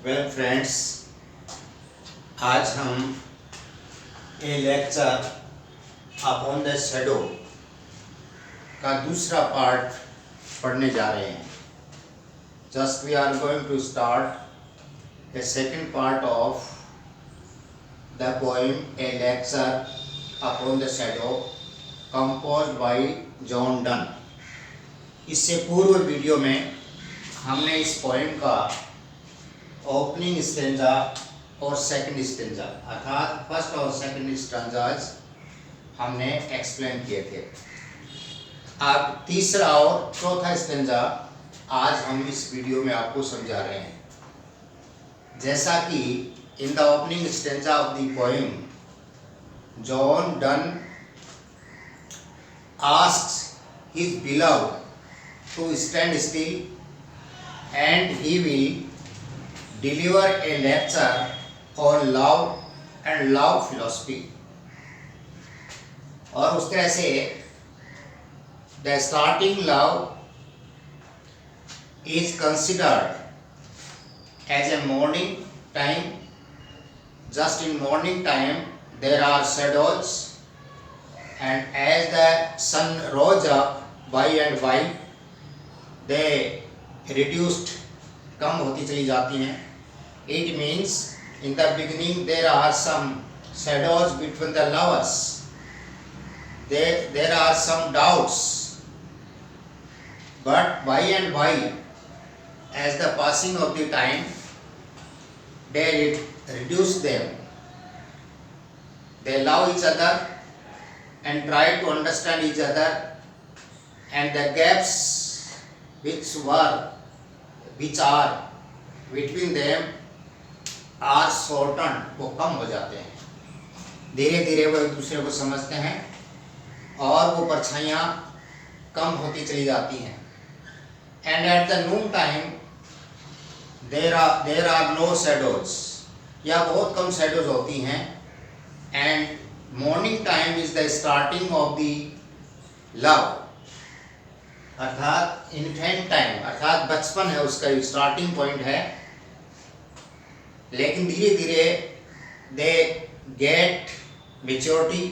Well friends, आज हम a lecture upon the shadow का दूसरा पार्ट पढ़ने जा रहे हैं। Just we are going to start the second part of the poem a lecture upon the shadow composed by John Donne. इससे पूर्व वीडियो में हमने इस पोएम का ओपनिंग स्टेंजा और सेकंड स्टेंजा अर्थात फर्स्ट और सेकंड स्टेंजाज हमने एक्सप्लेन किए थे। अब तीसरा और चौथा स्टेंजा आज हम इस वीडियो में आपको समझा रहे हैं। जैसा कि in the opening stanza of the poem, John Donne asks his beloved to stand still and he will deliver a lecture on love and love philosophy। और उस तरह से the starting love is considered as a morning time। just in morning time there are shadows, and as the sun rose up by and by they reduced, कम होती चली जाती हैं। It means in the beginning there are some shadows between the lovers, there are some doubts, but by and by as the passing of the time they reduce them, they love each other and try to understand each other, and the gaps which are between them are shortened, वो कम हो जाते हैं। धीरे धीरे वो एक दूसरे को समझते हैं और वो परछाइयाँ कम होती चली जाती हैं। and at the noon time there are no shadows, या बहुत कम shadows होती हैं। and morning time is the starting of the love, अर्थात इन्फेंट टाइम अर्थात बचपन है, उसका स्टार्टिंग पॉइंट है। लेकिन धीरे धीरे they get maturity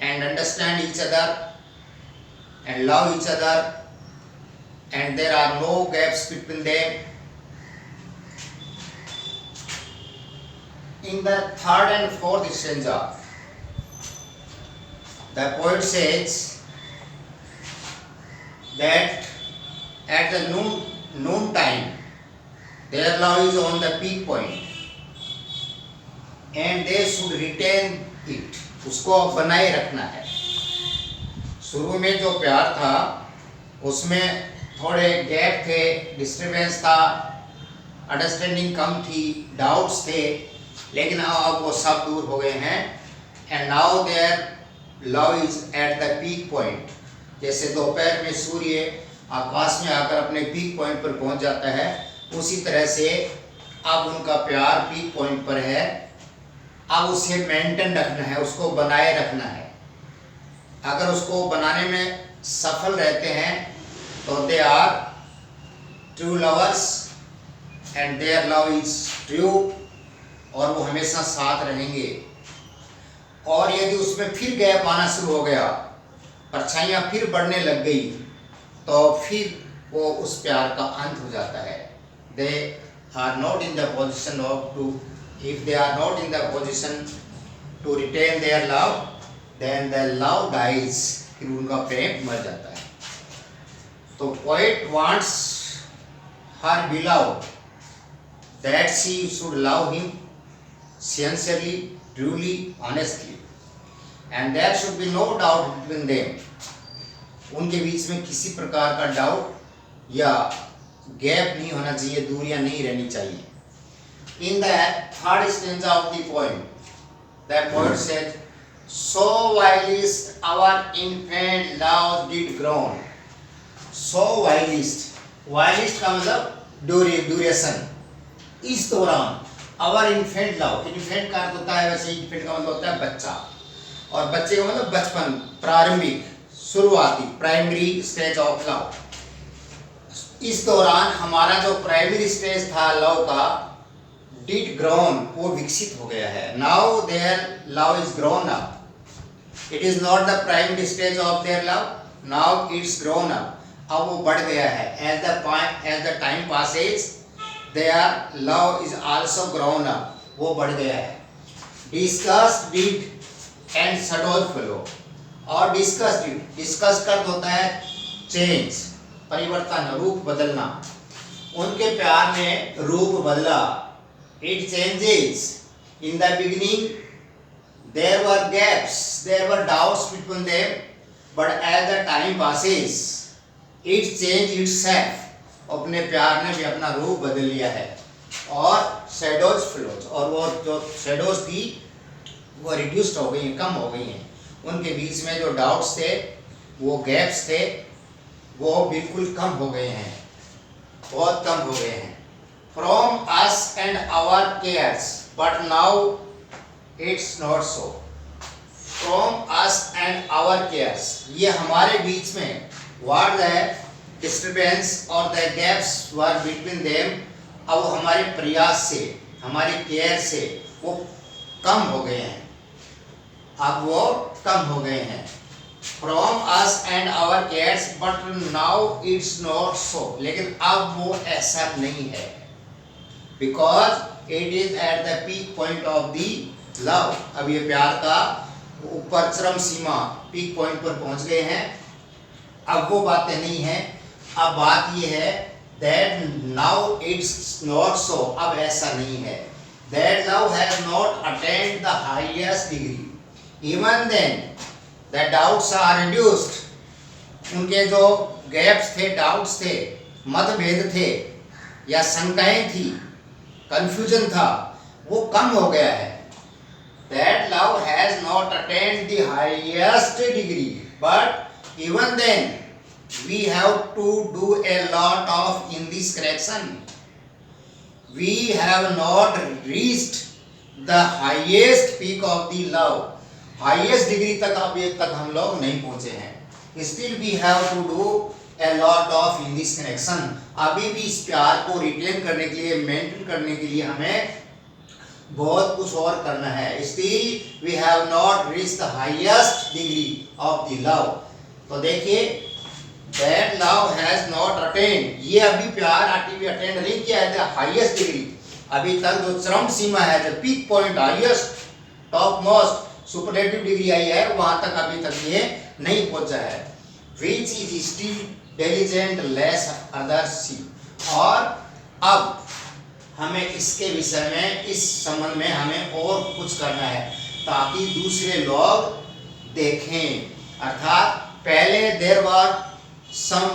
and understand each other and love each other and there are no gaps between them. In the third and fourth stanza the poet says that at the noon time their love is on the peak point and they should retain it, उसको बनाए रखना है। शुरू में जो प्यार था उसमें थोड़े गैप थे, डिस्टर्बेंस था, अंडरस्टैंडिंग कम थी, डाउट्स थे, लेकिन अब वो सब दूर हो गए हैं। And now their love is at the peak point. जैसे दोपहर में सूर्य आकाश में आकर अपने पीक पॉइंट पर पहुंच जाता है, उसी तरह से अब उनका प्यार पीक पॉइंट पर है। अब उसे मेंटेन रखना है, उसको बनाए रखना है। अगर उसको बनाने में सफल रहते हैं तो they are true lovers and their love is true, और वो हमेशा साथ रहेंगे। और यदि उसमें फिर गैप आना शुरू हो गया, परछाइयाँ फिर बढ़ने लग गई, तो फिर वो उस प्यार का अंत हो जाता है। They are not in the position of to, if they are not in the position to retain their love, then the love dies, फिर उनका प्रेम मर जाता है। तो poet wants her beloved that she should love him sincerely, truly, honestly, and there should be no doubt between them। उनके बीच में किसी प्रकार का डाउट या गैप नहीं होना चाहिए, दूरियां नहीं रहनी चाहिए। In the third stanza of the poem, that poet said, so whilst our infant love did groan। so whilst का मतलब ड्यूरेशन, इस दौरान। our infant love, infant का अर्थ होता है, वैसे infant का मतलब होता है बच्चा, और बच्चे का मतलब बचपन, प्रारंभिक, शुरुआती, प्राइमरी स्टेज ऑफ लव। इस दौरान हमारा जो प्राइमरी स्टेज था लव का, डिड ग्रोन, वो विकसित हो गया है। Now their love is grown up, it is not the primary stage of their love, now it's grown up, अब वो बढ़ गया है। As the time passes their love is also grown up, वो बढ़ गया है। Disguises did and shadows flow, और डिस्कस डिड, डिस्कस का होता है चेंज, परिवर्तन, रूप बदलना, उनके प्यार ने रूप बदला। It changes, in the beginning there were gaps, there were doubts between them, but as the time passes it changed itself, अपने प्यार ने भी अपना रूप बदल लिया है। और शेडोज फ्लोज, और वो जो शेडोज थी वो रिड्यूस्ड हो गई हैं, कम हो गई हैं, उनके बीच में जो डाउट्स थे, वो गैप्स थे, वो बिल्कुल कम हो गए हैं, बहुत कम हो गए हैं। From us and our cares, but now it's not so. From us and our cares, ये हमारे बीच में व्हाट द डिस्टर्बेंस और the gaps were between them, अब हमारे प्रयास से, हमारे केयर से वो कम हो गए हैं, अब वो कम हो गए हैं। From us and our cares but now it's not so, लेकिन अब वो ऐसा नहीं है, because it is at the peak point of the love, अब ये प्यार का ऊपर चरम सीमा, पीक पॉइंट पर पहुंच गए हैं। अब वो बातें नहीं हैं, अब बात ये है that now it's not so, अब ऐसा नहीं है। that love has not attained the highest degree, even then the doubts are reduced, उनके जो गैप्स थे, डाउट्स थे, मतभेद थे या शंकाएं थी, कंफ्यूजन था, वो कम हो गया है। that love has not attained the highest degree, but even then we have to do a lot of in this correction, we have not reached the highest peak of the love, highest degree तक अभी तक हम लोग नहीं पहुंचे हैं, still we have to do a lot of in this connection, अभी भी इस प्यार को रिटेन करने के लिए, मेंटेन करने के लिए हमें बहुत कुछ और करना है। Still we have not reached the highest degree of the love, तो देखिए that love has not attained, ये अभी प्यार अभी अटेंड नहीं किया है हाईएस्ट डिग्री, अभी तक जो चरम सीमा है, जो peak point, highest top most superlative degree I है, वहां तक अभी तक ये नहीं पहुंचा है। which is still diligent less others see, और अब हमें इसके विषय में, इस संबंध में हमें और कुछ करना है ताकि दूसरे लोग देखें, अर्थात पहले देयर वर सम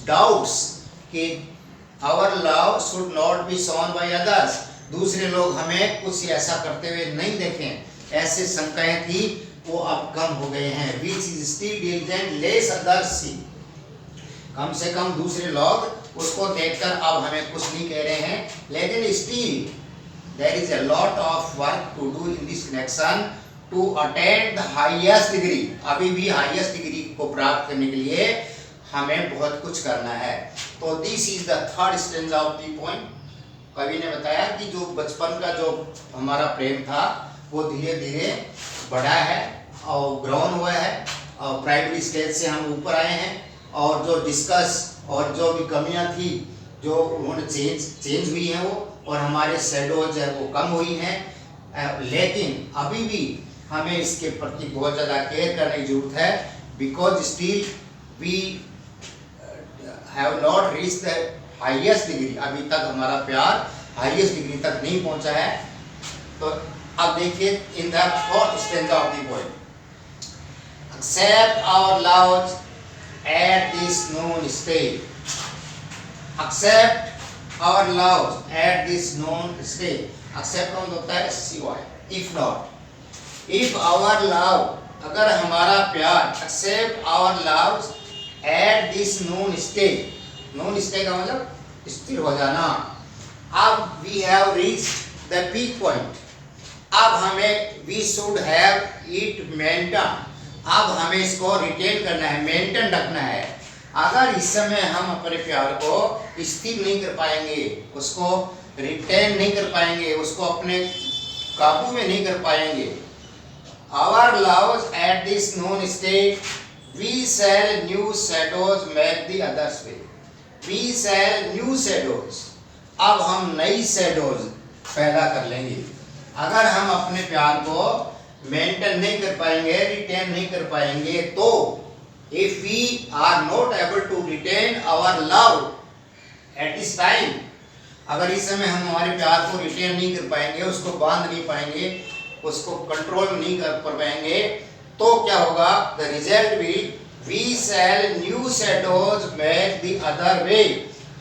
डाउट्स कि our love should not be shown by others, दूसरे लोग हमें कुछ ऐसा करते हुए नहीं देखें, ऐसे शंकाएं थी, वो अब कम हो गए हैं। which is still diligent less others see, कम से कम दूसरे लोग उसको देखकर अब हमें कुछ नहीं कह रहे हैं, लेकिन still there is a lot of work to do in this connection to attain the highest degree, अभी भी हाईएस्ट डिग्री को प्राप्त करने के लिए हमें बहुत कुछ करना है। तो this is the third Strange of the point. कवि ने बताया कि जो बचपन का जो हमारा प्रेम था वो धीरे धीरे बढ़ा है और ग्राउंड हुआ है, और प्राइमरी स्टेज से हम ऊपर आए हैं, और जो डिस्कस और जो भी कमियां थी जो उन्होंने चेंज हुई हैं वो, और हमारे शेडोज है वो कम हुई हैं, लेकिन अभी भी हमें इसके प्रति बहुत ज़्यादा केयर करने की जरूरत है, because still we have not reach the highest degree, अभी तक हमारा प्यार हाईएस्ट डिग्री तक नहीं पहुंचा है। तो अब देखिए in the fourth Strange of the point, accept our love at this known stage, accept our love at this known stage, accept कौन होता है, सिवाय, if not, if our love, अगर हमारा प्यार, accept our love at this known stage, known stage का मतलब स्थिर हो जाना, अब we have reached the peak point, अब हमें we should have it maintained, अब हमें इसको रिटेन करना है, मेंटेन रखना है। अगर इस समय हम अपने प्यार को स्थिर नहीं कर पाएंगे, उसको रिटेन नहीं कर पाएंगे, उसको अपने काबू में नहीं कर पाएंगे। Our loves at this known state, we shall new shadows make the others way. We shall new shadows. अब हम नई shadows पैदा कर लेंगे। अगर हम अपने प्यार को मेंटेन नहीं कर पाएंगे, रिटेन नहीं कर पाएंगे, तो if we are not able to retain our love at this time, अगर इस समय हम हमारे प्यार को रिटेन नहीं कर पाएंगे, उसको बांध नहीं पाएंगे, उसको कंट्रोल नहीं कर पाएंगे, तो क्या होगा? The result will we shall new shadows make the other way.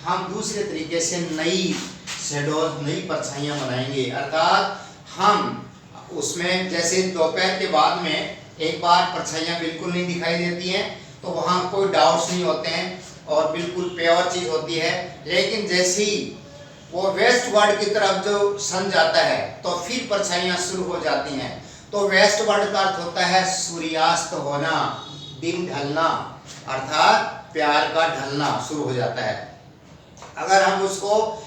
हम दूसरे तरीके से नई शैडोज, नई परछाइयां बनाएंगे। अर्थात हम उसमें जैसे दोपहर के बाद में एक बार परछाइयां बिल्कुल नहीं दिखाई देती हैं, तो वहाँ कोई डाउट्स नहीं होते हैं और बिल्कुल प्योर चीज़ होती है। लेकिन जैसे ही वो वेस्ट वर्ड की तरफ जो सन जाता है, तो फिर परछाइयां शुरू हो जाती हैं। तो वेस्ट वर्ड का अर्थ होता है सूर्यास्त होना, दिन ढलना, अर्थात प्यार का ढलना शुरू हो जाता है। अगर हम उसको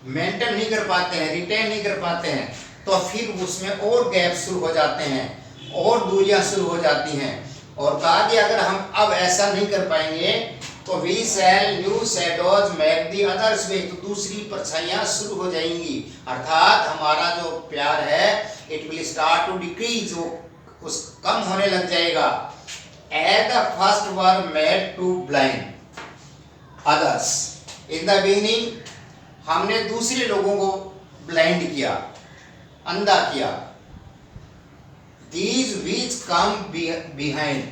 मेंटेन नहीं कर पाते हैं, रिटेन नहीं कर पाते हैं, तो फिर उसमें और गैप शुरू हो जाते हैं और दूरियां शुरू हो जाती हैं। और कहा कि अगर हम अब ऐसा नहीं कर पाएंगे, तो we shall new shadows make the others way, तो दूसरी परछाइयां शुरू हो जाएंगी। अर्थात हमारा जो प्यार है, it will start to decrease, वो उस कम होने लग जाएगा। At the first were made to blind others, in the beginning हमने दूसरे लोगों को ब्लाइंड किया, अंधा किया। दीज विच कम बिहाइंड,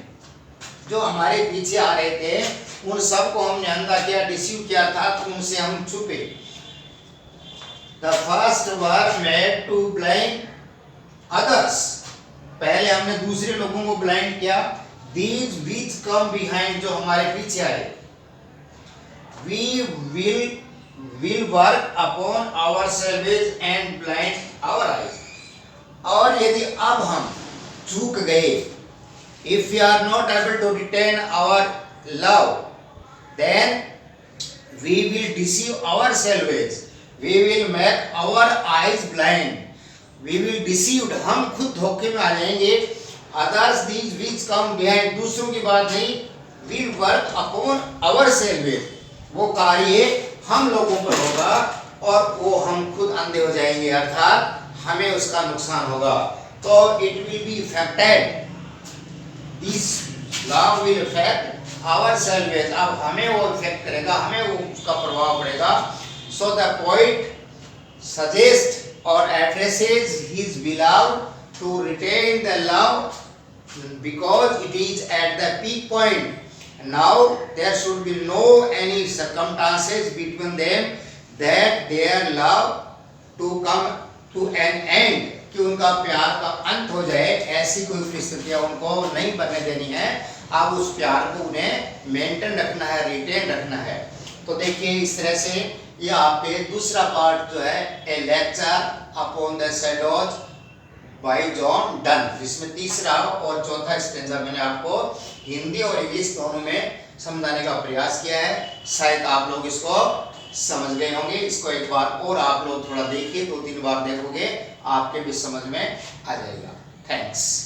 जो हमारे पीछे आ रहे थे, उन सबको हमने अंधा किया, डिसीव किया था, तो उनसे हम छुपे। The first were made to blind others, पहले हमने दूसरे लोगों को ब्लाइंड किया। दीज विच कम बिहाइंड, जो हमारे पीछे आए। We will work upon our selves and blind our eyes, और यदि अब हम चूक गए, if we are not able to retain our love, then we will deceive ourselves, we will make our eyes blind, we will deceive, हम खुद धोखे में आ जाएंगे। others these which come behind, दूसरों की बात नहीं, will work upon ourselves, वो कार्य हम लोगों पर होगा और वो हम खुद अंधे हो जाएंगे, अर्थात हमें उसका नुकसान होगा। तो it will be affected, this love will affect ourselves, अब हमें वो इफेक्ट करेगा, हमें वो उसका प्रभाव पड़ेगा। So the poet suggests or addresses his beloved to retain the love because it is at the peak point. Now there should be no any circumstances between them that their love to come to an end, कि उनका प्यार का अंत हो जाए, ऐसी कोई परिस्थितियां उनको नहीं बनने देनी है। अब उस प्यार को उन्हें मेंटेन रखना है, रिटेन रखना है। तो देखिए इस तरह से ये आपके दूसरा पार्ट जो है, a lecture upon the shadows by John Donne, जिसमें तीसरा और चौथा स्टेंजा मैंने आपको हिंदी और इंग्लिश दोनों में समझाने का प्रयास किया है। शायद आप लोग इसको समझ गए होंगे। इसको एक बार और आप लोग थोड़ा देखिए, 2-3 बार देखोगे, आपके भी समझ में आ जाएगा। थैंक्स।